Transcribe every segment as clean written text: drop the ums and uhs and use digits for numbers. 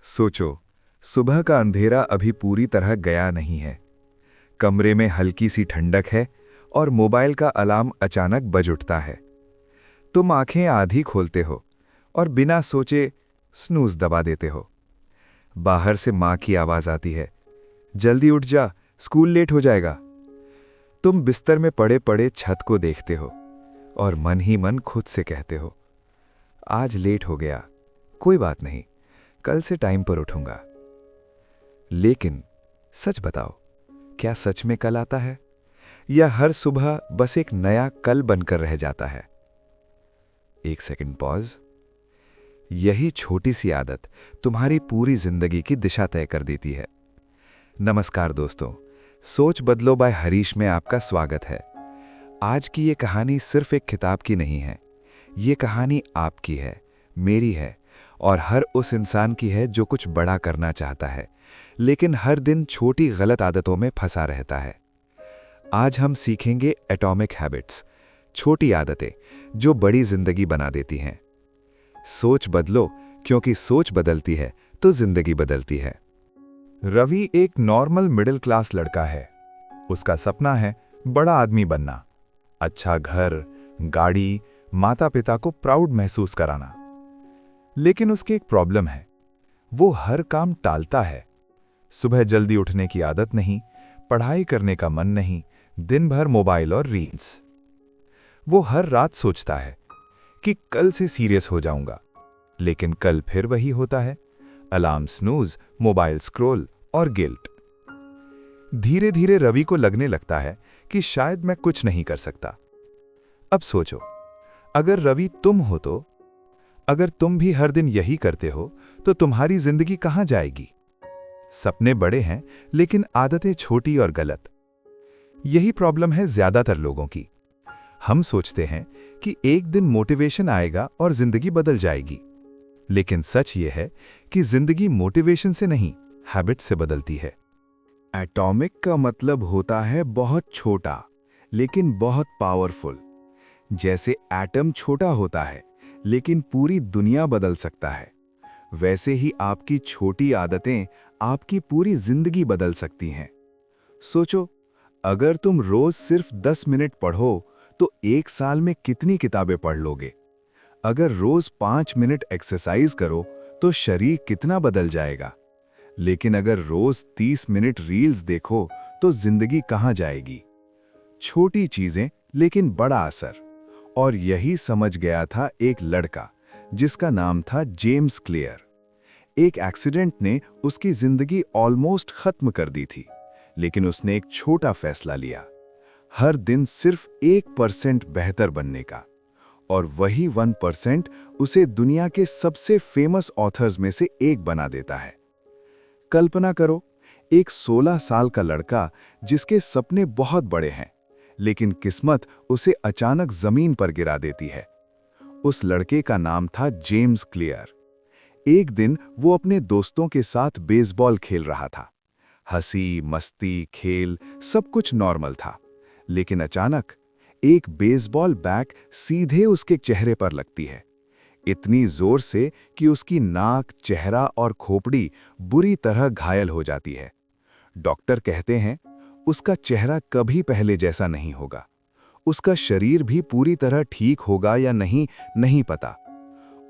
सोचो, सुबह का अंधेरा अभी पूरी तरह गया नहीं है। कमरे में हल्की सी ठंडक है और मोबाइल का अलार्म अचानक बज उठता है। तुम आंखें आधी खोलते हो और बिना सोचे स्नूज दबा देते हो। बाहर से माँ की आवाज आती है, जल्दी उठ जा, स्कूल लेट हो जाएगा। तुम बिस्तर में पड़े पड़े छत को देखते हो और मन ही मन खुद से कहते हो, आज लेट हो गया, कोई बात नहीं, कल से टाइम पर उठूंगा। लेकिन सच बताओ, क्या सच में कल आता है या हर सुबह बस एक नया कल बनकर रह जाता है? एक सेकंड पॉज। यही छोटी सी आदत तुम्हारी पूरी जिंदगी की दिशा तय कर देती है। नमस्कार दोस्तों, सोच बदलो बाय हरीश में आपका स्वागत है। आज की ये कहानी सिर्फ एक किताब की नहीं है। ये कहानी आपकी है, मेरी है और हर उस इंसान की है जो कुछ बड़ा करना चाहता है, लेकिन हर दिन छोटी गलत आदतों में फंसा रहता है। आज हम सीखेंगे एटॉमिक हैबिट्स, छोटी आदतें जो बड़ी जिंदगी बना देती हैं। सोच बदलो, क्योंकि सोच बदलती है तो जिंदगी बदलती है। रवि एक नॉर्मल मिडिल क्लास लड़का है। उसका सपना है बड़ा आदमी बनना, अच्छा घर, गाड़ी, माता पिता को प्राउड महसूस कराना। लेकिन उसकी एक प्रॉब्लम है, वो हर काम टालता है। सुबह जल्दी उठने की आदत नहीं, पढ़ाई करने का मन नहीं, दिन भर मोबाइल और रील्स। वो हर रात सोचता है कि कल से सीरियस हो जाऊंगा, लेकिन कल फिर वही होता है, अलार्म स्नूज, मोबाइल स्क्रॉल और गिल्ट। धीरे धीरे रवि को लगने लगता है कि शायद मैं कुछ नहीं कर सकता। अब सोचो, अगर रवि तुम हो तो, अगर तुम भी हर दिन यही करते हो तो तुम्हारी जिंदगी कहां जाएगी? सपने बड़े हैं लेकिन आदतें छोटी और गलत। यही प्रॉब्लम है ज्यादातर लोगों की। हम सोचते हैं कि एक दिन मोटिवेशन आएगा और जिंदगी बदल जाएगी, लेकिन सच ये है कि जिंदगी मोटिवेशन से नहीं, हैबिट से बदलती है। एटॉमिक का मतलब होता है बहुत छोटा लेकिन बहुत पावरफुल। जैसे एटम छोटा होता है लेकिन पूरी दुनिया बदल सकता है, वैसे ही आपकी छोटी आदतें आपकी पूरी जिंदगी बदल सकती हैं। सोचो, अगर तुम रोज सिर्फ 10 मिनट पढ़ो तो एक साल में कितनी किताबें पढ़ लोगे? अगर रोज 5 मिनट एक्सरसाइज करो तो शरीर कितना बदल जाएगा? लेकिन अगर रोज 30 मिनट रील्स देखो तो जिंदगी कहां जाएगी? छोटी चीजें लेकिन बड़ा असर। और यही समझ गया था एक लड़का जिसका नाम था जेम्स क्लियर। एक एक्सीडेंट ने उसकी जिंदगी ऑलमोस्ट खत्म कर दी थी, लेकिन उसने एक छोटा फैसला लिया, हर दिन सिर्फ 1% बेहतर बनने का। और वही 1% उसे दुनिया के सबसे फेमस ऑथर्स में से एक बना देता है। कल्पना करो, एक 16 साल का लड़का जिसके सपने बहुत बड़े हैं, लेकिन किस्मत उसे अचानक जमीन पर गिरा देती है। उस लड़के का नाम था जेम्स क्लियर। एक दिन वो अपने दोस्तों के साथ बेसबॉल खेल रहा था। हंसी, मस्ती, खेल सब कुछ नॉर्मल था, लेकिन अचानक एक बेसबॉल बैट सीधे उसके चेहरे पर लगती है, इतनी जोर से कि उसकी नाक, चेहरा और खोपड़ी बुरी तरह घायल हो जाती है। डॉक्टर कहते हैं उसका चेहरा कभी पहले जैसा नहीं होगा, उसका शरीर भी पूरी तरह ठीक होगा या नहीं, नहीं पता।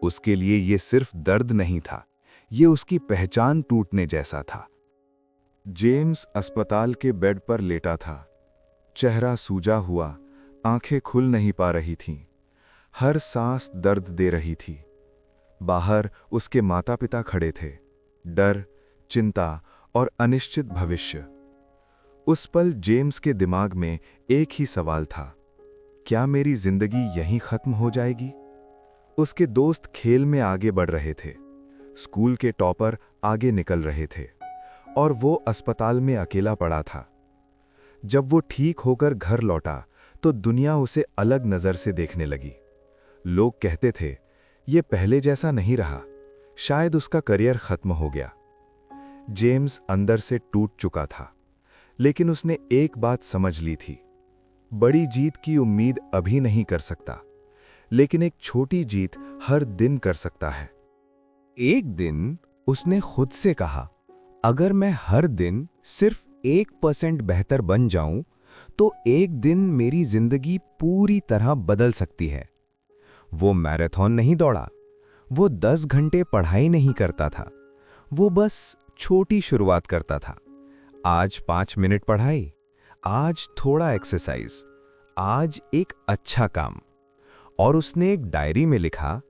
उसके लिए ये सिर्फ दर्द नहीं था, ये उसकी पहचान टूटने जैसा था। जेम्स अस्पताल के बेड पर लेटा था, चेहरा सूजा हुआ, आंखें खुल नहीं पा रही थीं, हर सांस दर्द दे रही थी। बाहर उसके माता पिता खड़े थे, डर, चिंता और अनिश्चित भविष्य। उस पल जेम्स के दिमाग में एक ही सवाल था, क्या मेरी जिंदगी यहीं खत्म हो जाएगी? उसके दोस्त खेल में आगे बढ़ रहे थे, स्कूल के टॉपर आगे निकल रहे थे और वो अस्पताल में अकेला पड़ा था। जब वो ठीक होकर घर लौटा तो दुनिया उसे अलग नजर से देखने लगी। लोग कहते थे, ये पहले जैसा नहीं रहा, शायद उसका करियर खत्म हो गया। जेम्स अंदर से टूट चुका था, लेकिन उसने एक बात समझ ली थी, बड़ी जीत की उम्मीद अभी नहीं कर सकता, लेकिन एक छोटी जीत हर दिन कर सकता है। एक दिन उसने खुद से कहा, अगर मैं हर दिन सिर्फ 1% बेहतर बन जाऊं, तो एक दिन मेरी जिंदगी पूरी तरह बदल सकती है। वो मैराथन नहीं दौड़ा, वो 10 घंटे पढ़ाई नहीं करता था, वो बस छोटी शुरुआत करता था। आज 5 मिनट पढ़ाई, आज थोड़ा एक्सरसाइज, आज एक अच्छा काम। और उसने एक डायरी में लिखा,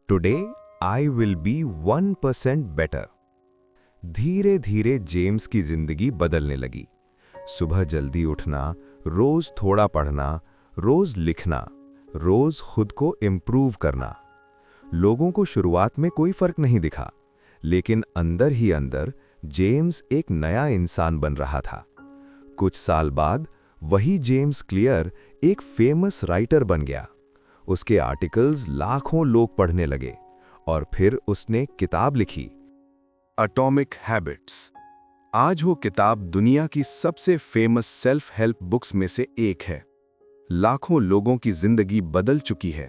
today I will be 1% better. धीरे धीरे जेम्स की जिंदगी बदलने लगी। सुबह जल्दी उठना, रोज थोड़ा पढ़ना, रोज लिखना, रोज खुद को इम्प्रूव करना। लोगों को शुरुआत में कोई फर्क नहीं दिखा, लेकिन अंदर ही अंदर जेम्स एक नया इंसान बन रहा था। कुछ साल बाद वही जेम्स क्लियर एक फेमस राइटर बन गया। उसके आर्टिकल्स लाखों लोग पढ़ने लगे और फिर उसने किताब लिखी, एटॉमिक हैबिट्स। आज वो किताब दुनिया की सबसे फेमस सेल्फ हेल्प बुक्स में से एक है। लाखों लोगों की जिंदगी बदल चुकी है।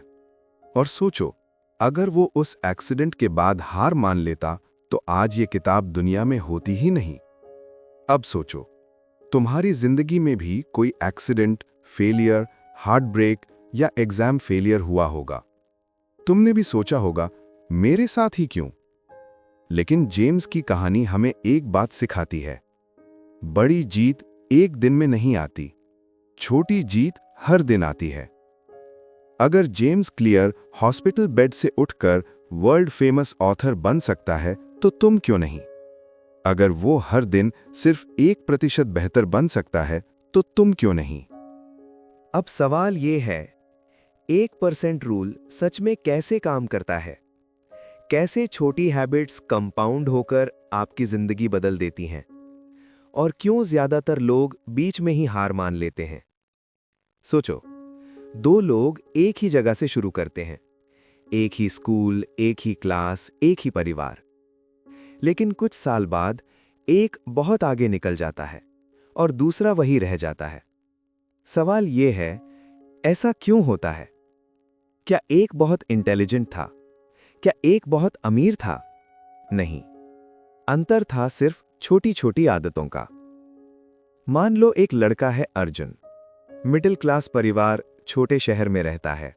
और सोचो, अगर वो उस एक्सीडेंट के बाद हार मान लेता तो आज ये किताब दुनिया में होती ही नहीं। अब सोचो, तुम्हारी जिंदगी में भी कोई एक्सीडेंट, फेलियर, हार्ट ब्रेक या एग्जाम फेलियर हुआ होगा। तुमने भी सोचा होगा, मेरे साथ ही क्यों? लेकिन जेम्स की कहानी हमें एक बात सिखाती है, बड़ी जीत एक दिन में नहीं आती, छोटी जीत हर दिन आती है। अगर जेम्स क्लियर हॉस्पिटल बेड से उठकर वर्ल्ड फेमस ऑथर बन सकता है, तो तुम क्यों नहीं? अगर वो हर दिन सिर्फ 1% बेहतर बन सकता है, तो तुम क्यों नहीं? अब सवाल ये है, 1% रूल सच में कैसे काम करता है? कैसे छोटी हैबिट्स कंपाउंड होकर आपकी जिंदगी बदल देती हैं? और क्यों ज्यादातर लोग बीच में ही हार मान लेते हैं? सोचो, 2 लोग एक ही जगह से शुरू करते हैं, एक ही स्कूल, एक ही क्लास, एक ही परिवार। लेकिन कुछ साल बाद एक बहुत आगे निकल जाता है और दूसरा वही रह जाता है। सवाल यह है, ऐसा क्यों होता है? क्या एक बहुत इंटेलिजेंट था? क्या एक बहुत अमीर था? नहीं, अंतर था सिर्फ छोटी छोटी आदतों का। मान लो एक लड़का है अर्जुन, मिडिल क्लास परिवार, छोटे शहर में रहता है।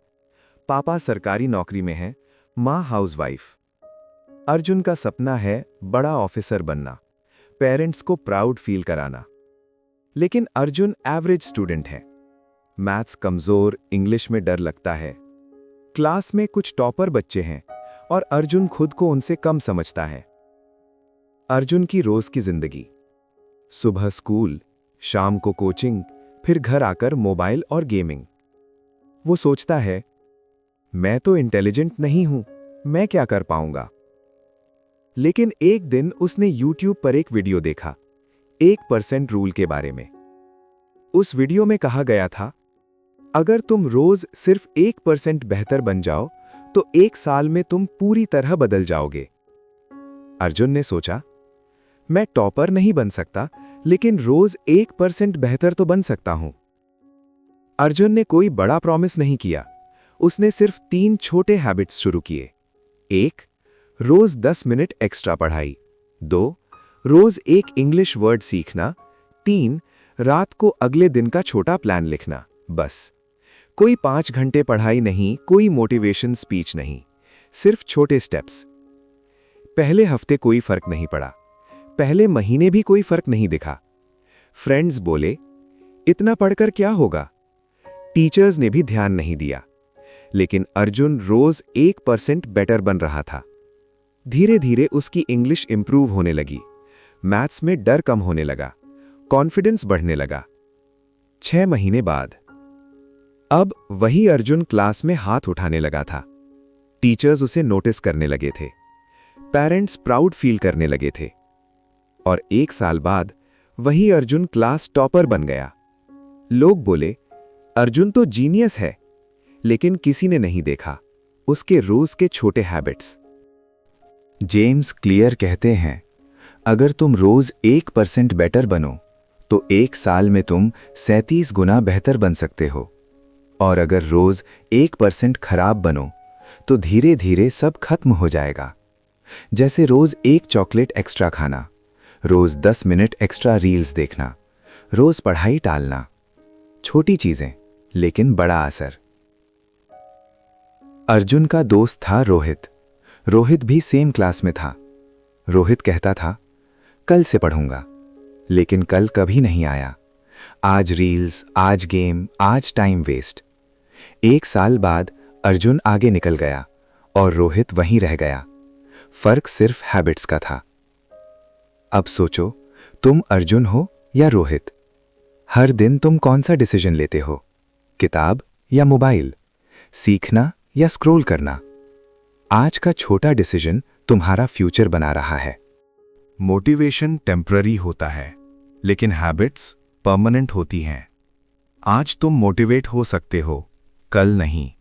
पापा सरकारी नौकरी में हैं, माँ हाउसवाइफ। अर्जुन का सपना है बड़ा ऑफिसर बनना, पेरेंट्स को प्राउड फील कराना। लेकिन अर्जुन एवरेज स्टूडेंट है, मैथ्स कमजोर, इंग्लिश में डर लगता है। क्लास में कुछ टॉपर बच्चे हैं और अर्जुन खुद को उनसे कम समझता है। अर्जुन की रोज की जिंदगी, सुबह स्कूल, शाम को कोचिंग, फिर घर आकर मोबाइल और गेमिंग। वो सोचता है, मैं तो इंटेलिजेंट नहीं हूं, मैं क्या कर पाऊंगा? लेकिन एक दिन उसने YouTube पर एक वीडियो देखा, 1% रूल के बारे में। उस वीडियो में कहा गया था, अगर तुम रोज सिर्फ 1% बेहतर बन जाओ, तो 1 साल में तुम पूरी तरह बदल जाओगे। अर्जुन ने सोचा, मैं टॉपर नहीं बन सकता, लेकिन रोज 1% बेहतर तो बन सकता हूं। अर्जुन ने कोई बड़ा प्रॉमिस नहीं किया, उसने सिर्फ 3 छोटे हैबिट्स शुरू किए। 1, रोज 10 मिनट एक्स्ट्रा पढ़ाई। 2, रोज एक इंग्लिश वर्ड सीखना। 3, रात को अगले दिन का छोटा प्लान लिखना। बस, कोई 5 घंटे पढ़ाई नहीं, कोई मोटिवेशन स्पीच नहीं, सिर्फ छोटे स्टेप्स। पहले हफ्ते कोई फर्क नहीं पड़ा, पहले महीने भी कोई फर्क नहीं दिखा। फ्रेंड्स बोले, इतना पढ़कर क्या होगा? टीचर्स ने भी ध्यान नहीं दिया। लेकिन अर्जुन रोज 1% बेटर बन रहा था। धीरे धीरे उसकी इंग्लिश इंप्रूव होने लगी, मैथ्स में डर कम होने लगा, कॉन्फिडेंस बढ़ने लगा। 6 महीने बाद अब वही अर्जुन क्लास में हाथ उठाने लगा था। टीचर्स उसे नोटिस करने लगे थे, पेरेंट्स प्राउड फील करने लगे थे। और 1 साल बाद वही अर्जुन क्लास टॉपर बन गया। लोग बोले, अर्जुन तो जीनियस है। लेकिन किसी ने नहीं देखा उसके रोज के छोटे हैबिट्स। जेम्स क्लियर कहते हैं, अगर तुम रोज 1% बेटर बनो, तो 1 साल में तुम 37 गुना बेहतर बन सकते हो। और अगर रोज 1% खराब बनो, तो धीरे धीरे सब खत्म हो जाएगा। जैसे रोज एक चॉकलेट एक्स्ट्रा खाना, रोज 10 मिनट एक्स्ट्रा रील्स देखना, रोज पढ़ाई टालना। छोटी चीजें लेकिन बड़ा असर। अर्जुन का दोस्त था रोहित। रोहित भी सेम क्लास में था। रोहित कहता था, कल से पढ़ूंगा, लेकिन कल कभी नहीं आया। आज रील्स, आज गेम, आज टाइम वेस्ट। 1 साल बाद अर्जुन आगे निकल गया और रोहित वहीं रह गया। फर्क सिर्फ हैबिट्स का था। अब सोचो, तुम अर्जुन हो या रोहित? हर दिन तुम कौन सा डिसीजन लेते हो? किताब या मोबाइल? सीखना या स्क्रॉल करना? आज का छोटा डिसीजन तुम्हारा फ्यूचर बना रहा है। मोटिवेशन टेम्पररी होता है, लेकिन हैबिट्स परमानेंट होती हैं। आज तुम मोटिवेट हो सकते हो, कल नहीं।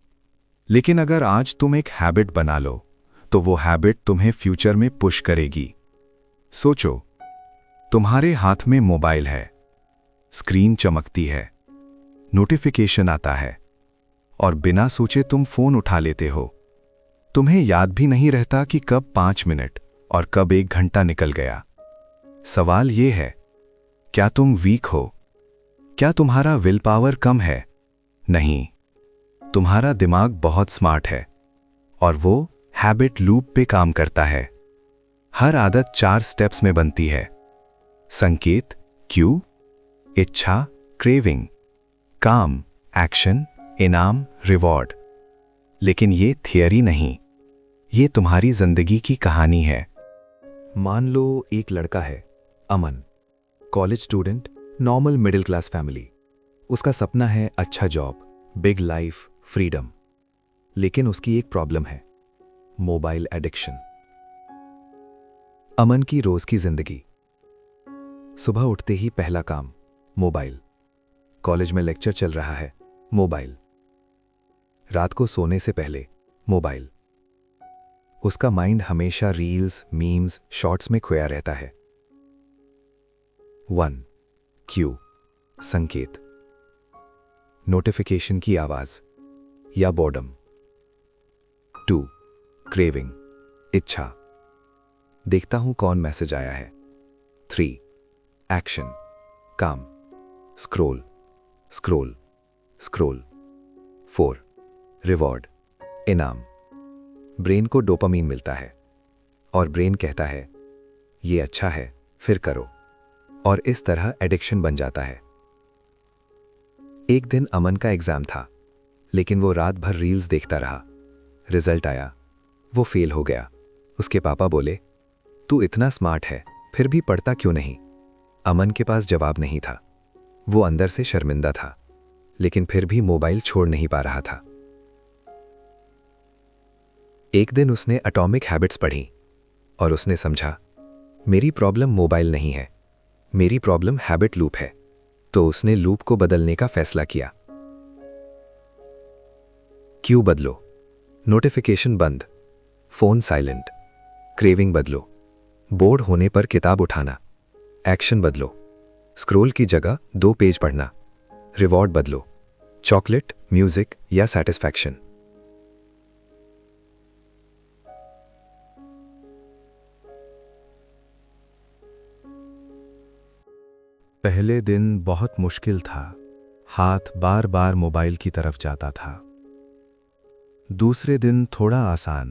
लेकिन अगर आज तुम एक हैबिट बना लो, तो वो हैबिट तुम्हें फ्यूचर में पुश करेगी। सोचो, तुम्हारे हाथ में मोबाइल है, स्क्रीन चमकती है, नोटिफिकेशन आता है, और बिना सोचे तुम फोन उठा लेते हो। तुम्हें याद भी नहीं रहता कि कब 5 मिनट और कब 1 घंटा निकल गया। सवाल ये है, क्या तुम वीक हो? क्या तुम्हारा विल पावर कम है? नहीं, तुम्हारा दिमाग बहुत स्मार्ट है और वो हैबिट लूप पे काम करता है। हर आदत 4 स्टेप्स में बनती है। संकेत, क्यू, इच्छा, क्रेविंग, काम, एक्शन, इनाम, रिवॉर्ड। लेकिन ये थियरी नहीं, ये तुम्हारी जिंदगी की कहानी है। मान लो एक लड़का है, Aman, college student, normal middle class family. उसका सपना है अच्छा जॉब, बिग लाइफ, फ्रीडम। लेकिन उसकी एक प्रॉब्लम है, मोबाइल एडिक्शन। अमन की रोज की जिंदगी। सुबह उठते ही पहला काम मोबाइल। कॉलेज में लेक्चर चल रहा है, मोबाइल। रात को सोने से पहले मोबाइल। उसका माइंड हमेशा रील्स, मीम्स, शॉर्ट्स में खोया रहता है। 1. क्यू, संकेत, नोटिफिकेशन की आवाज या बोर्डम। 2. क्रेविंग, इच्छा, देखता हूं कौन मैसेज आया है। 3. एक्शन, काम, स्क्रोल स्क्रोल स्क्रोल। 4. रिवॉर्ड, इनाम, ब्रेन को डोपामीन मिलता है और ब्रेन कहता है ये अच्छा है, फिर करो, और इस तरह एडिक्शन बन जाता है। एक दिन अमन का एग्जाम था, लेकिन वो रात भर रील्स देखता रहा। रिजल्ट आया, वो फेल हो गया। उसके पापा बोले, तू इतना स्मार्ट है, फिर भी पढ़ता क्यों नहीं? अमन के पास जवाब नहीं था। वो अंदर से शर्मिंदा था, लेकिन फिर भी मोबाइल छोड़ नहीं पा रहा था। एक दिन उसने एटॉमिक हैबिट्स पढ़ी और उसने समझा, मेरी प्रॉब्लम मोबाइल नहीं है, मेरी प्रॉब्लम हैबिट लूप है। तो उसने लूप को बदलने का फैसला किया। क्यू बदलो, नोटिफिकेशन बंद, फोन साइलेंट। क्रेविंग बदलो, बोर्ड होने पर किताब उठाना। एक्शन बदलो, स्क्रॉल की जगह 2 पेज पढ़ना। रिवॉर्ड बदलो, चॉकलेट, म्यूजिक या सैटिस्फैक्शन। पहले दिन बहुत मुश्किल था, हाथ बार बार मोबाइल की तरफ जाता था। दूसरे दिन थोड़ा आसान,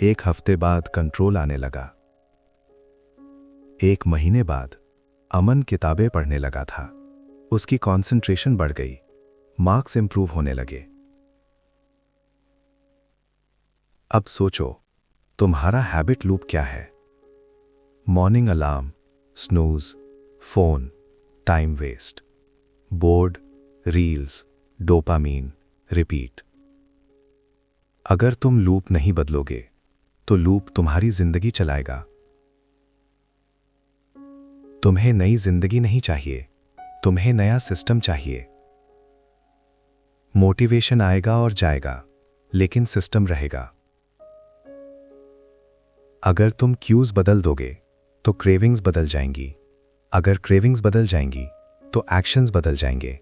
1 हफ्ते बाद कंट्रोल आने लगा। 1 महीने बाद अमन किताबें पढ़ने लगा था। उसकी कंसंट्रेशन बढ़ गई, मार्क्स इंप्रूव होने लगे। अब सोचो, तुम्हारा हैबिट लूप क्या है? Morning alarm, snooze, phone, time waste, bored, reels, dopamine, repeat. अगर तुम लूप नहीं बदलोगे, तो लूप तुम्हारी जिंदगी चलाएगा। तुम्हें नई जिंदगी नहीं चाहिए, तुम्हें नया सिस्टम चाहिए। मोटिवेशन आएगा और जाएगा, लेकिन सिस्टम रहेगा। अगर तुम क्यूज बदल दोगे, तो क्रेविंग्स बदल जाएंगी। अगर क्रेविंग्स बदल जाएंगी, तो एक्शंस बदल जाएंगे,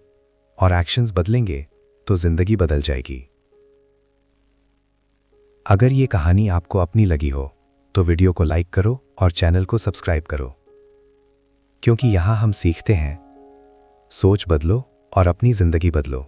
और एक्शंस बदलेंगे, तो जिंदगी बदल जाएगी। अगर ये कहानी आपको अपनी लगी हो, तो वीडियो को लाइक करो और चैनल को सब्सक्राइब करो, क्योंकि यहाँ हम सीखते हैं, सोच बदलो और अपनी जिंदगी बदलो।